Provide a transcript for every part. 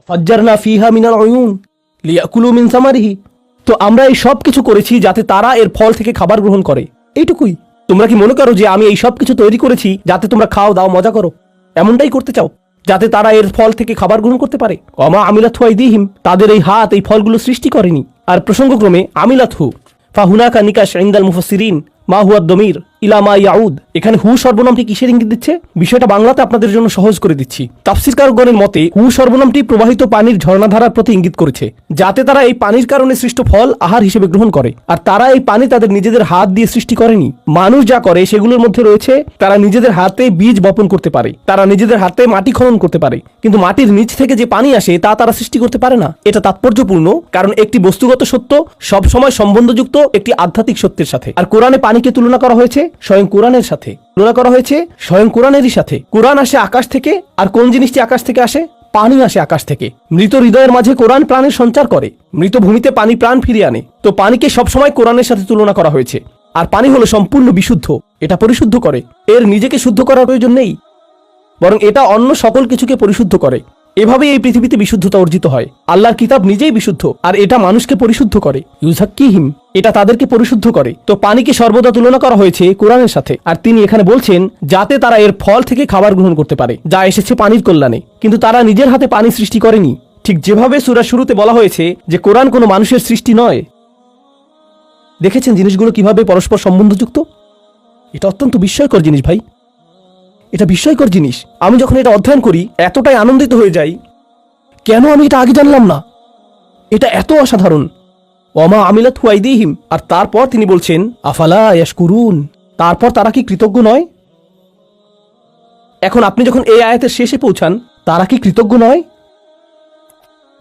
ফাজ্জারনা ফিহা মিনাল উয়ুন লিয়াকুলু মিন সামারিহি। তো আমরা এই সব কিছু করেছি যাতে তারা এর ফল থেকে খাবার গ্রহণ করে, এইটুকুই। তোমরা কি মনে করো যে আমি এই সব কিছু তৈরি করেছি যাতে তোমরা খাও দাও মজা করো? এমনটাই করতে চাও যাতে তারা এর ফল থেকে খাবার গ্রহণ করতে পারে? ওমা আমিলাতহু আইদিহিম, তাদের এই হাত এই ফলগুলো সৃষ্টি করেনি। আর প্রসঙ্গক্রমে আমিলাতহু ফাহুনাকা নিকাশ ইনদাল মুফাসসিরিন মা হুয়া দমির ইলা মা ইয়াউদ, এখানে হু সর্বনামটি কিসের ইঙ্গিত দিচ্ছে? বিষয়টা বাংলাতে আপনাদের জন্য সহজ করে দিচ্ছি। তাফসীরকারগণের মতে হু সর্বনামটি প্রবাহিত পানির ঝর্ণাধারার প্রতি ইঙ্গিত করেছে, যাতে তারা এই পানির কারণে সৃষ্ট ফল আহার হিসেবে গ্রহণ করে। আর তারা এই পানি তাদের নিজেদের হাত দিয়ে সৃষ্টি করেনি। মানুষ যা করে সেগুলোর মধ্যে রয়েছে তারা নিজেদের হাতে বীজ বপন করতে পারে, তারা নিজেদের হাতে মাটি খনন করতে পারে, কিন্তু মাটির নিচ থেকে যে পানি আসে তা তারা সৃষ্টি করতে পারে না। এটা তাৎপর্যপূর্ণ, কারণ একটি বস্তুগত সত্য সবসময় সম্বন্ধযুক্ত একটি আধ্যাত্মিক সত্যের সাথে। আর কোরআনে পানিকে তুলনা করা হয়েছে স্বয়ং কোরআনের সাথে, তুলনা করা হয়েছে স্বয়ং কোরআনেরই সাথে। কোরআন আসে আকাশ থেকে, আর কোন জিনিসটি আকাশ থেকে আসে? পানি আসে আকাশ থেকে। মৃত হৃদয়ের মাঝে কোরআন প্রাণের সঞ্চার করে, মৃত ভূমিতে পানি প্রাণ ফিরিয়ে আনে। তো পানিকে সবসময় কোরআনের সাথে তুলনা করা হয়েছে। আর পানি হলো সম্পূর্ণ বিশুদ্ধ, এটা পরিশুদ্ধ করে। এর নিজেকে শুদ্ধ করার প্রয়োজন নেই, বরং এটা অন্য সকল কিছুকে পরিশুদ্ধ করে। এভাবেই এই পৃথিবীতে বিশুদ্ধতা অর্জিত হয়। আল্লাহর কিতাব নিজেই বিশুদ্ধ, আর এটা মানুষকে পরিশুদ্ধ করে। ইউজাক্কিহিম, এটা তাদেরকে পরিশুদ্ধ করে। তো পানিকে সর্বদা তুলনা করা হয়েছে কোরআনের সাথে। আর তিনি এখানে বলছেন যাতে তারা এর ফল থেকে খাবার গ্রহণ করতে পারে, যা এসেছে পানির কল্যাণে। কিন্তু তারা নিজের হাতে পানি সৃষ্টি করেনি। ঠিক যেভাবে সূরার শুরুতে বলা হয়েছে যে কোরআন কোনো মানুষের সৃষ্টি নয়। দেখেছেন জিনিসগুলো কিভাবে পরস্পর সম্বন্ধযুক্ত? এটা অত্যন্ত বিস্ময়কর জিনিস ভাই, এটা বিস্ময়কর জিনিস। আমি যখন এটা অধ্যয়ন করি এতটাই আনন্দিত হয়ে যাই, কেন আমি এটা আগে জানলাম না? এটা এত অসাধারণ। ওমা আমিলাতহু আইদিহিম, আর তারপর তিনি বলছেন আফালা ইয়াশকুরুন, তারপর তারা কি কৃতজ্ঞ নয়? এখন আপনি যখন এই আয়াতের শেষে পৌঁছান, তারা কি কৃতজ্ঞ নয়?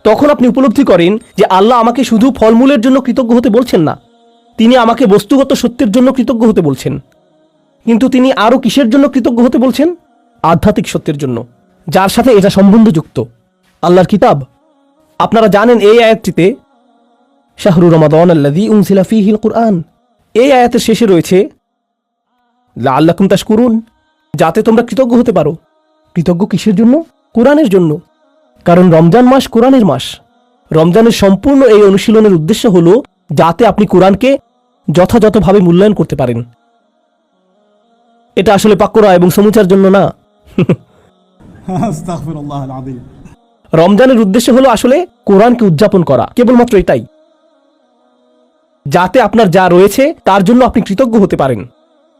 তখন আপনি উপলব্ধি করেন যে আল্লাহ আমাকে শুধু ফলমূলের জন্য কৃতজ্ঞ হতে বলছেন না, তিনি আমাকে বস্তুগত সত্যের জন্য কৃতজ্ঞ হতে বলছেন। কিন্তু তিনি আরো কিসের জন্য কৃতজ্ঞ হতে বলছেন? আধ্যাত্মিক সত্যের জন্য, যার সাথে এটা সম্বন্ধযুক্ত, আল্লাহর কিতাব। আপনারা জানেন এই আয়াতটিতে শাহরু রমাদান আল্লাযী উনজিলা ফীহিল কুরআন, এই আয়াতের শেষে রয়েছে লাআল্লাকুম তাশকুরুন, যাতে তোমরা কৃতজ্ঞ হতে পারো। কৃতজ্ঞ কিসের জন্য? কোরআনের জন্য। কারণ রমজান মাস কোরআনের মাস। রমজানের সম্পূর্ণ এই অনুশীলনের উদ্দেশ্য হলো যাতে আপনি কোরআনকে যথাযথভাবে মূল্যায়ন করতে পারেন। এটা আসলে পাকড়া এবং সমুচার জন্য না। আস্তাগফিরুল্লাহ আল-আযীম। রমজানের উদ্দেশ্য হলো আসলে কোরআনকে উদযাপন করা, কেবলমাত্র এটাই, যাতে আপনার যা রয়েছে তার জন্য আপনি কৃতজ্ঞ হতে পারেন।